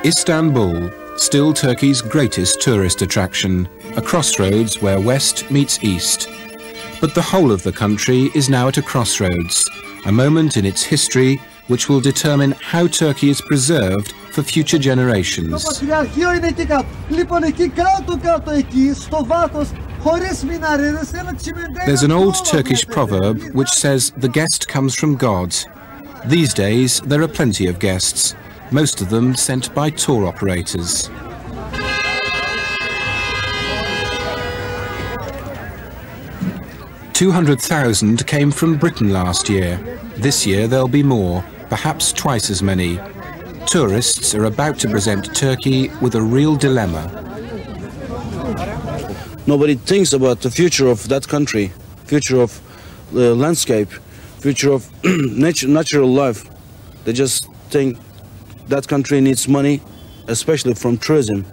Istanbul, still Turkey's greatest tourist attraction, a crossroads where west meets east. But the whole of the country is now at a crossroads, a moment in its history which will determine how Turkey is preserved for future generations. There's an old Turkish proverb which says the guest comes from God. These days there are plenty of guests, most of them sent by tour operators. "200,000 came from Britain last year. This year there'll be more, perhaps twice as many. Tourists are about to present Turkey with a real dilemma. Nobody thinks about the future of that country, future of the landscape, future of natural life. They just think that country needs money, especially from tourism.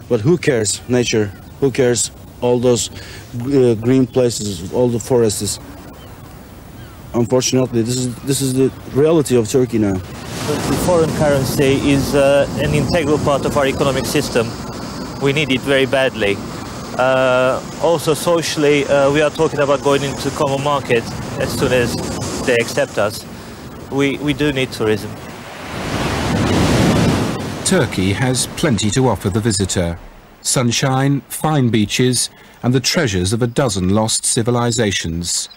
But who cares nature? Who cares all those green places, all the forests? Unfortunately, this is the reality of Turkey now. The foreign currency is an integral part of our economic system. We need it very badly. Also socially, we are talking about going into common market as soon as they accept us. We do need tourism. Turkey has plenty to offer the visitor. Sunshine, fine beaches, and the treasures of a dozen lost civilizations.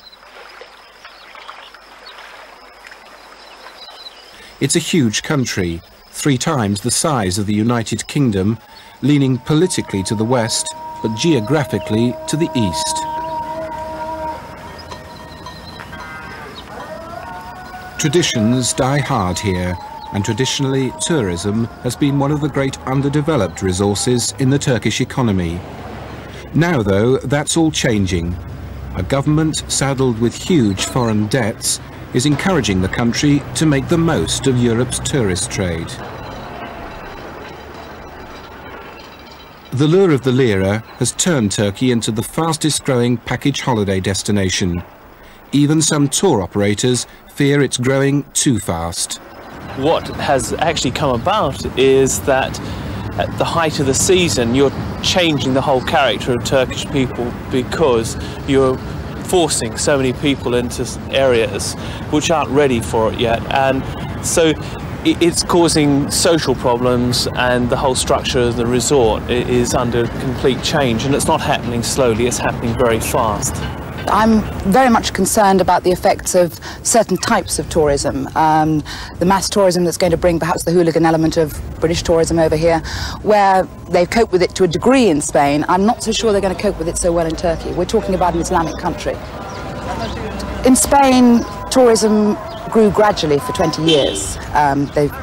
It's a huge country, 3 times the size of the United Kingdom, leaning politically to the west, but geographically to the east. Traditions die hard here, and traditionally tourism has been one of the great underdeveloped resources in the Turkish economy. Now, though, that's all changing. A government saddled with huge foreign debts is encouraging the country to make the most of Europe's tourist trade. The lure of the lira has turned Turkey into the fastest growing package holiday destination. Even some tour operators fear it's growing too fast. What has actually come about is that at the height of the season you're changing the whole character of Turkish people, because you're forcing so many people into areas which aren't ready for it yet, and so it's causing social problems, and the whole structure of the resort is under complete change, and it's not happening slowly, it's happening very fast. I'm very much concerned about the effects of certain types of tourism. The mass tourism that's going to bring perhaps the hooligan element of British tourism over here, where they've coped with it to a degree in Spain. I'm not so sure they're going to cope with it so well in Turkey. We're talking about an Islamic country. In Spain, tourism grew gradually for 20 years.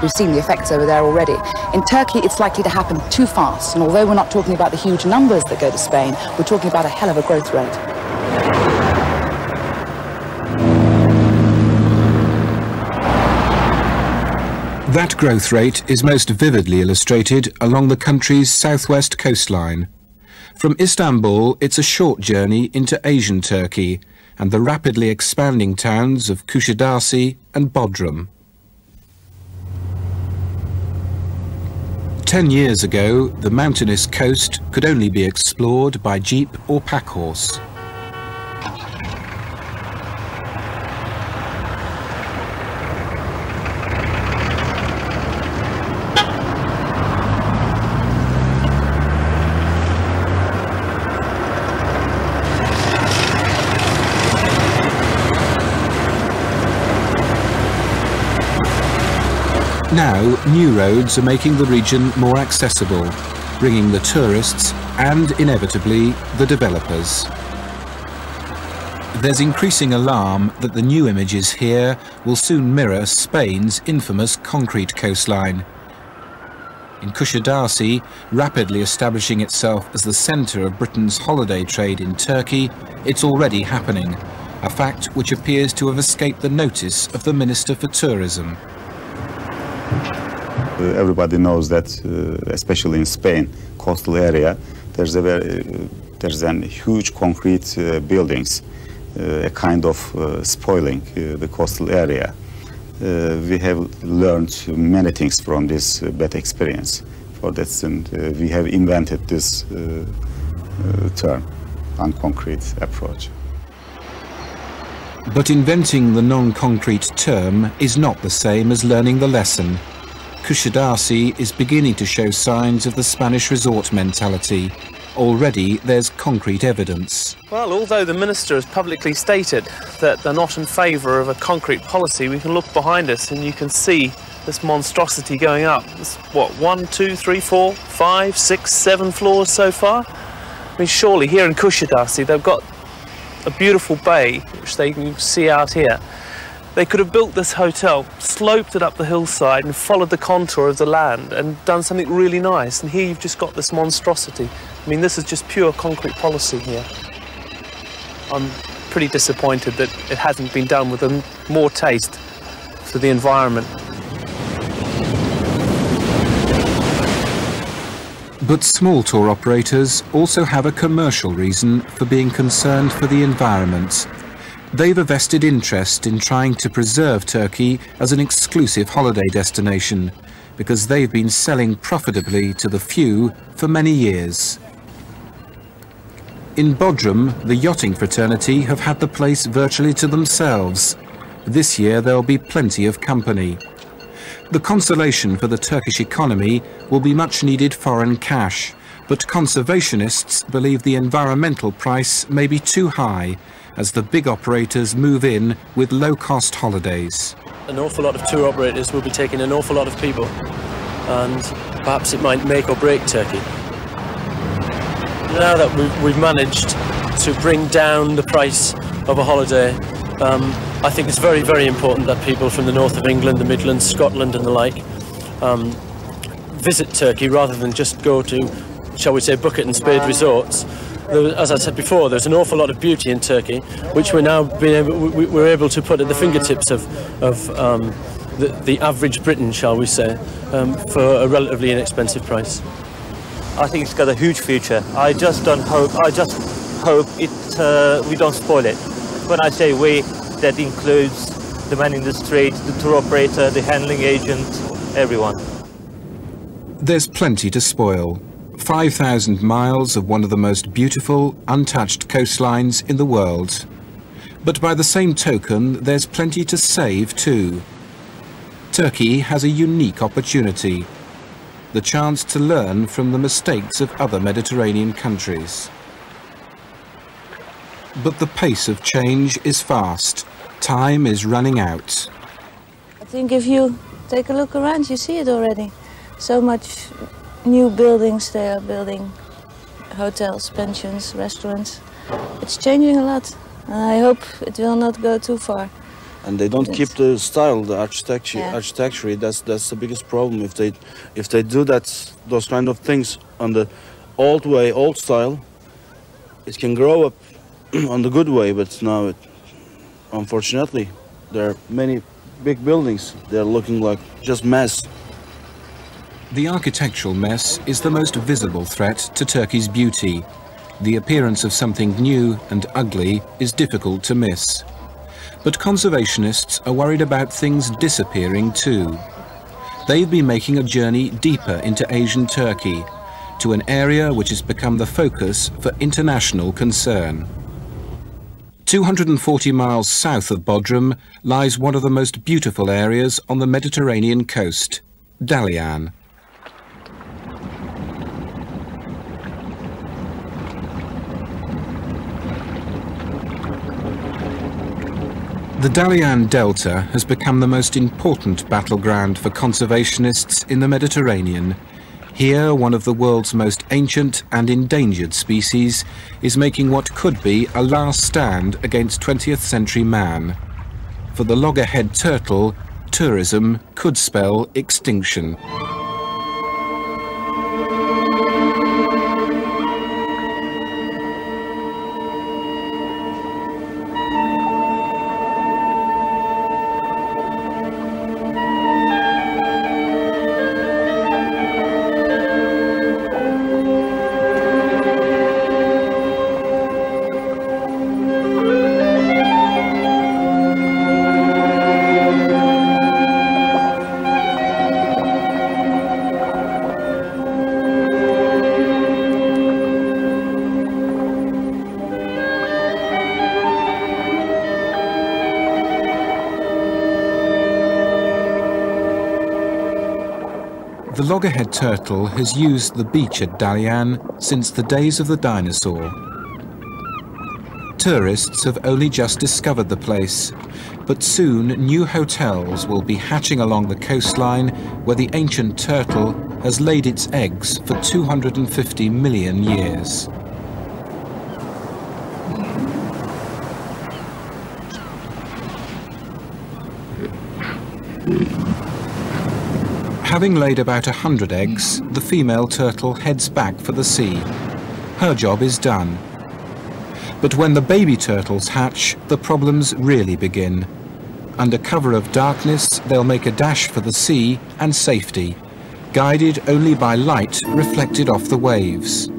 We've seen the effects over there already. In Turkey, it's likely to happen too fast, and although we're not talking about the huge numbers that go to Spain, we're talking about a hell of a growth rate. That growth rate is most vividly illustrated along the country's southwest coastline. From Istanbul, it's a short journey into Asian Turkey and the rapidly expanding towns of Kuşadası and Bodrum. 10 years ago, the mountainous coast could only be explored by jeep or packhorse. Now, new roads are making the region more accessible, bringing the tourists and, inevitably, the developers. There's increasing alarm that the new images here will soon mirror Spain's infamous concrete coastline. In Kuşadası, rapidly establishing itself as the centre of Britain's holiday trade in Turkey, it's already happening, a fact which appears to have escaped the notice of the Minister for Tourism. Everybody knows that, especially in Spain, coastal area, there's a huge concrete buildings, a kind of spoiling the coastal area. We have learned many things from this bad experience. For that, and we have invented this term, non-concrete approach. But inventing the non-concrete term is not the same as learning the lesson. Kuşadası is beginning to show signs of the Spanish resort mentality. Already there's concrete evidence. Well, although the Minister has publicly stated that they're not in favour of a concrete policy, we can look behind us and you can see this monstrosity going up. It's, what, 1, 2, 3, 4, 5, 6, 7 floors so far? I mean, surely here in Kuşadası they've got a beautiful bay, which they can see out here. They could have built this hotel, sloped it up the hillside and followed the contour of the land and done something really nice. And here you've just got this monstrosity. I mean, this is just pure concrete policy here. I'm pretty disappointed that it hasn't been done with more taste for the environment. But small tour operators also have a commercial reason for being concerned for the environment. They've a vested interest in trying to preserve Turkey as an exclusive holiday destination, because they've been selling profitably to the few for many years. In Bodrum, the yachting fraternity have had the place virtually to themselves. This year there'll be plenty of company. The consolation for the Turkish economy will be much needed foreign cash, but conservationists believe the environmental price may be too high as the big operators move in with low-cost holidays. An awful lot of tour operators will be taking an awful lot of people, and perhaps it might make or break Turkey. Now that we've managed to bring down the price of a holiday, I think it's very, very important that people from the north of England, the Midlands, Scotland and the like visit Turkey rather than just go to, shall we say, bucket and spade resorts. As I said before, there's an awful lot of beauty in Turkey, which we're able to put at the fingertips of the average Briton, shall we say, for a relatively inexpensive price. I think it's got a huge future. I just hope we don't spoil it. When I say we, that includes the man in the street, the tour operator, the handling agent, everyone. There's plenty to spoil. 5,000 miles of one of the most beautiful, untouched coastlines in the world. But by the same token, there's plenty to save too. Turkey has a unique opportunity, the chance to learn from the mistakes of other Mediterranean countries. But the pace of change is fast. Time is running out. I think if you take a look around, you see it already. So much new buildings they are building, hotels, pensions, restaurants. It's changing a lot, and I hope it will not go too far. And they don't keep the style, the architecture. Yeah. Architecture. That's the biggest problem. If they do those kind of things on the old way, old style, it can grow up on the good way. But now, unfortunately, there are many big buildings. They're looking like just mess. The architectural mess is the most visible threat to Turkey's beauty. The appearance of something new and ugly is difficult to miss. But conservationists are worried about things disappearing too. They've been making a journey deeper into Asian Turkey, to an area which has become the focus for international concern. 240 miles south of Bodrum lies one of the most beautiful areas on the Mediterranean coast, Dalyan. The Dalyan Delta has become the most important battleground for conservationists in the Mediterranean. Here, one of the world's most ancient and endangered species is making what could be a last stand against 20th century man. For the loggerhead turtle, tourism could spell extinction. The loggerhead turtle has used the beach at Dalian since the days of the dinosaur. Tourists have only just discovered the place, but soon new hotels will be hatching along the coastline where the ancient turtle has laid its eggs for 250 million years. Having laid about 100 eggs, the female turtle heads back for the sea. Her job is done. But when the baby turtles hatch, the problems really begin. Under cover of darkness, they'll make a dash for the sea and safety, guided only by light reflected off the waves.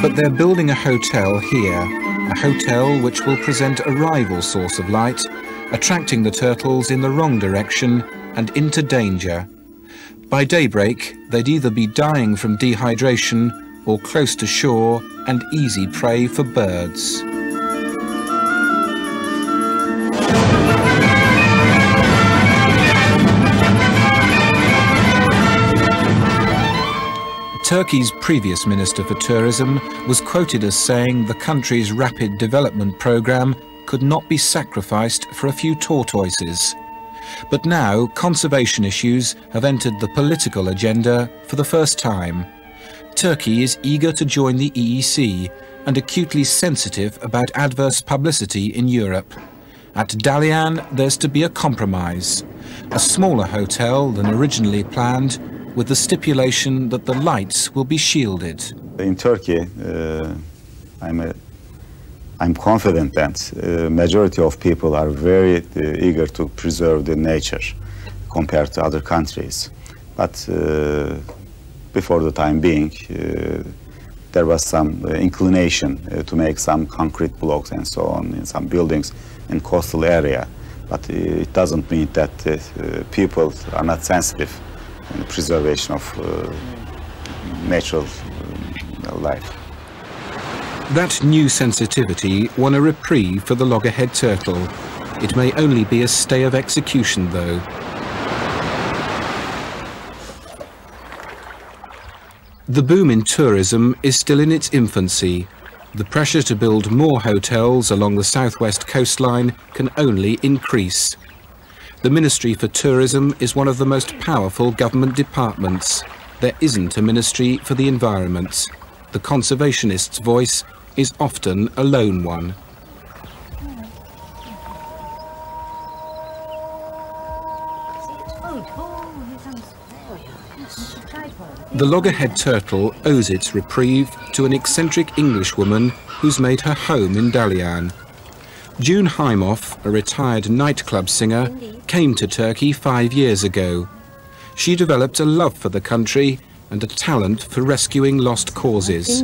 But they're building a hotel here, a hotel which will present a rival source of light, attracting the turtles in the wrong direction and into danger. By daybreak, they'd either be dying from dehydration or close to shore and easy prey for birds. Turkey's previous Minister for Tourism was quoted as saying the country's rapid development programme could not be sacrificed for a few tortoises. But now conservation issues have entered the political agenda for the first time. Turkey is eager to join the EEC and acutely sensitive about adverse publicity in Europe. At Dalian, there's to be a compromise, a smaller hotel than originally planned, with the stipulation that the lights will be shielded. In Turkey, I'm confident that majority of people are very eager to preserve the nature compared to other countries. But before the time being, there was some inclination to make some concrete blocks and so on in some buildings in coastal area. But it doesn't mean that people are not sensitive in the preservation of natural life. That new sensitivity won a reprieve for the loggerhead turtle. It may only be a stay of execution, though. The boom in tourism is still in its infancy. The pressure to build more hotels along the southwest coastline can only increase. The Ministry for Tourism is one of the most powerful government departments. There isn't a ministry for the environment. The conservationist's voice is often a lone one. The loggerhead turtle owes its reprieve to an eccentric Englishwoman who's made her home in Dalian. June Heimoff, a retired nightclub singer, came to Turkey 5 years ago. She developed a love for the country and a talent for rescuing lost causes.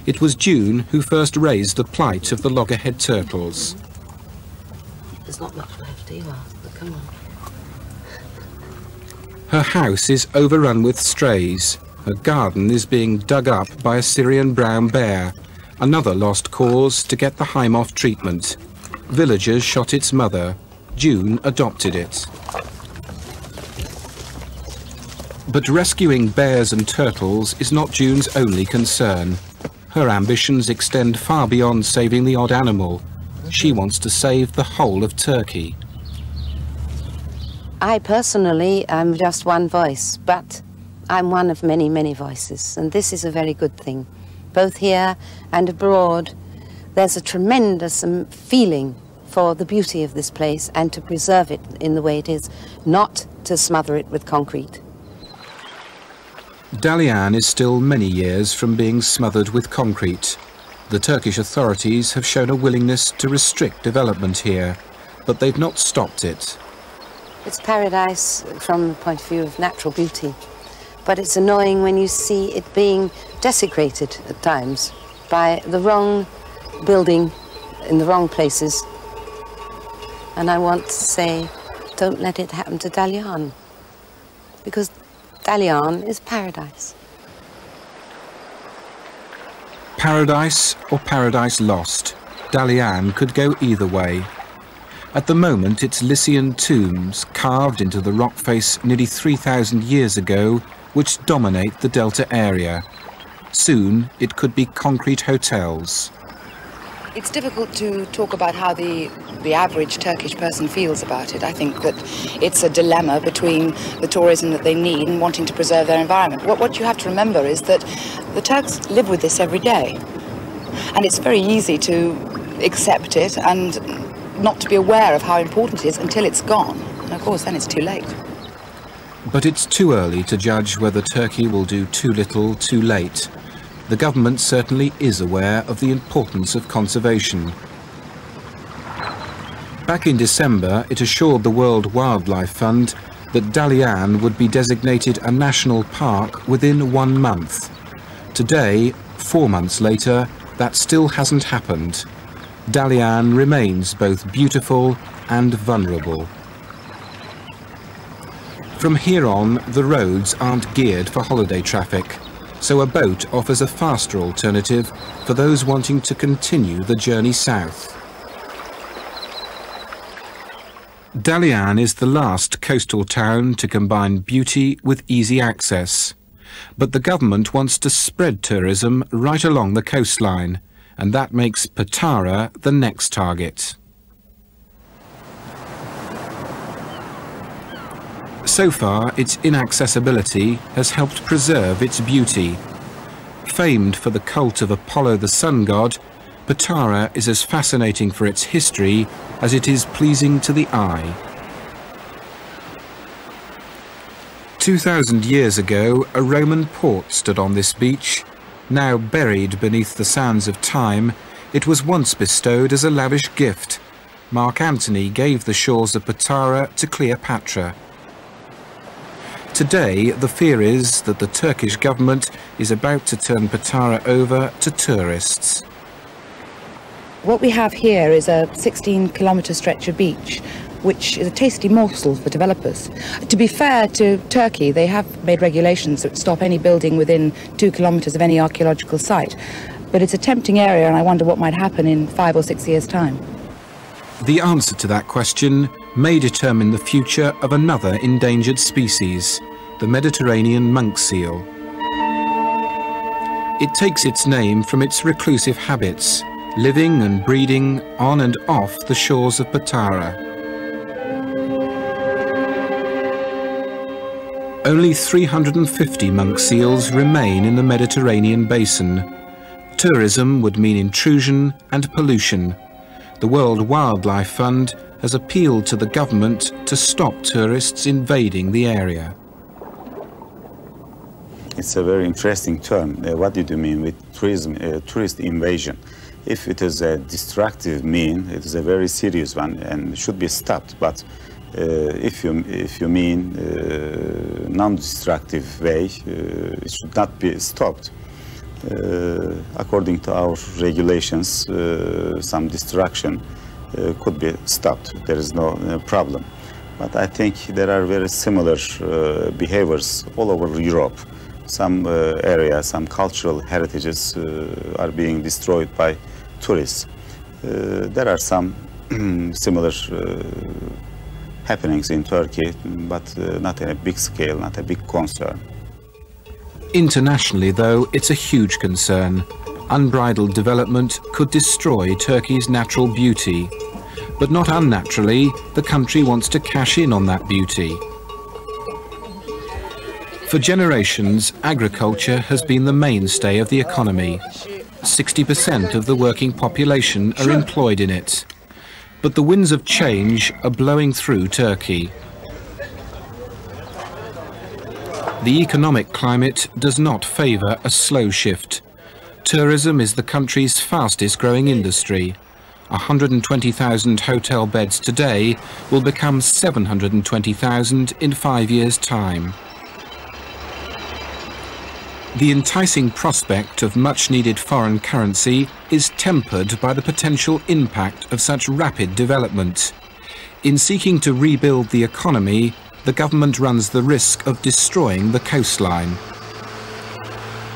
It was June who first raised the plight of the loggerhead turtles. There's not much left either, but come on. Her house is overrun with strays. Her garden is being dug up by a Syrian brown bear, another lost cause to get the Heimoff treatment. Villagers shot its mother. June adopted it. But rescuing bears and turtles is not June's only concern. Her ambitions extend far beyond saving the odd animal. She wants to save the whole of Turkey. I personally am just one voice, but I'm one of many, many voices, and this is a very good thing. Both here and abroad, there's a tremendous feeling for the beauty of this place and to preserve it in the way it is, not to smother it with concrete. Dalyan is still many years from being smothered with concrete. The Turkish authorities have shown a willingness to restrict development here, but they've not stopped it. It's paradise from the point of view of natural beauty, but it's annoying when you see it being desecrated at times by the wrong building in the wrong places. And I want to say, don't let it happen to Dalyan, because Dalyan is paradise. Paradise or paradise lost, Dalyan could go either way. At the moment, it's Lycian tombs carved into the rock face nearly 3,000 years ago which dominate the delta area. Soon, it could be concrete hotels. It's difficult to talk about how the average Turkish person feels about it. I think that it's a dilemma between the tourism that they need and wanting to preserve their environment. What you have to remember is that the Turks live with this every day. And it's very easy to accept it and not to be aware of how important it is until it's gone. And of course, then it's too late. But it's too early to judge whether Turkey will do too little, too late. The government certainly is aware of the importance of conservation. Back in December, it assured the World Wildlife Fund that Dalyan would be designated a national park within 1 month. Today, 4 months later, that still hasn't happened. Dalyan remains both beautiful and vulnerable. From here on, the roads aren't geared for holiday traffic, so a boat offers a faster alternative for those wanting to continue the journey south. Dalyan is the last coastal town to combine beauty with easy access. But the government wants to spread tourism right along the coastline, and that makes Patara the next target. So far, its inaccessibility has helped preserve its beauty. Famed for the cult of Apollo the sun god, Patara is as fascinating for its history as it is pleasing to the eye. 2,000 years ago, a Roman port stood on this beach. Now buried beneath the sands of time, it was once bestowed as a lavish gift. Mark Antony gave the shores of Patara to Cleopatra. Today, the fear is that the Turkish government is about to turn Patara over to tourists. What we have here is a 16-kilometre stretch of beach, which is a tasty morsel for developers. To be fair to Turkey, they have made regulations that stop any building within 2 kilometres of any archaeological site. But it's a tempting area, and I wonder what might happen in 5 or 6 years' time. The answer to that question may determine the future of another endangered species, the Mediterranean monk seal. It takes its name from its reclusive habits, living and breeding on and off the shores of Patara. Only 350 monk seals remain in the Mediterranean basin. Tourism would mean intrusion and pollution. The World Wildlife Fund has appealed to the government to stop tourists invading the area. It's a very interesting term. What did you mean with tourism, tourist invasion? If it is a destructive mean, it is a very serious one and should be stopped. But if you mean non-destructive way, it should not be stopped. According to our regulations, some destruction could be stopped. There is no problem. But I think there are very similar behaviors all over Europe. Some areas, some cultural heritages are being destroyed by tourists. There are some similar happenings in Turkey, but not in a big scale, not a big concern. Internationally, though, it's a huge concern. Unbridled development could destroy Turkey's natural beauty. But not unnaturally, the country wants to cash in on that beauty. For generations, agriculture has been the mainstay of the economy. 60% of the working population are employed in it. But the winds of change are blowing through Turkey. The economic climate does not favour a slow shift. Tourism is the country's fastest growing industry. 120,000 hotel beds today will become 720,000 in 5 years' time. The enticing prospect of much-needed foreign currency is tempered by the potential impact of such rapid development. In seeking to rebuild the economy, the government runs the risk of destroying the coastline.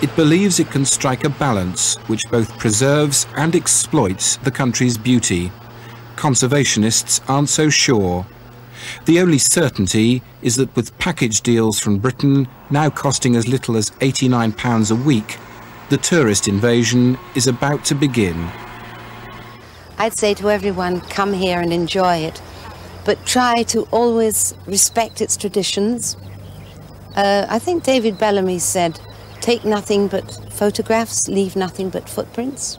It believes it can strike a balance which both preserves and exploits the country's beauty. Conservationists aren't so sure. The only certainty is that with package deals from Britain now costing as little as £89 a week, the tourist invasion is about to begin. I'd say to everyone, come here and enjoy it, but try to always respect its traditions. I think David Bellamy said, take nothing but photographs, leave nothing but footprints.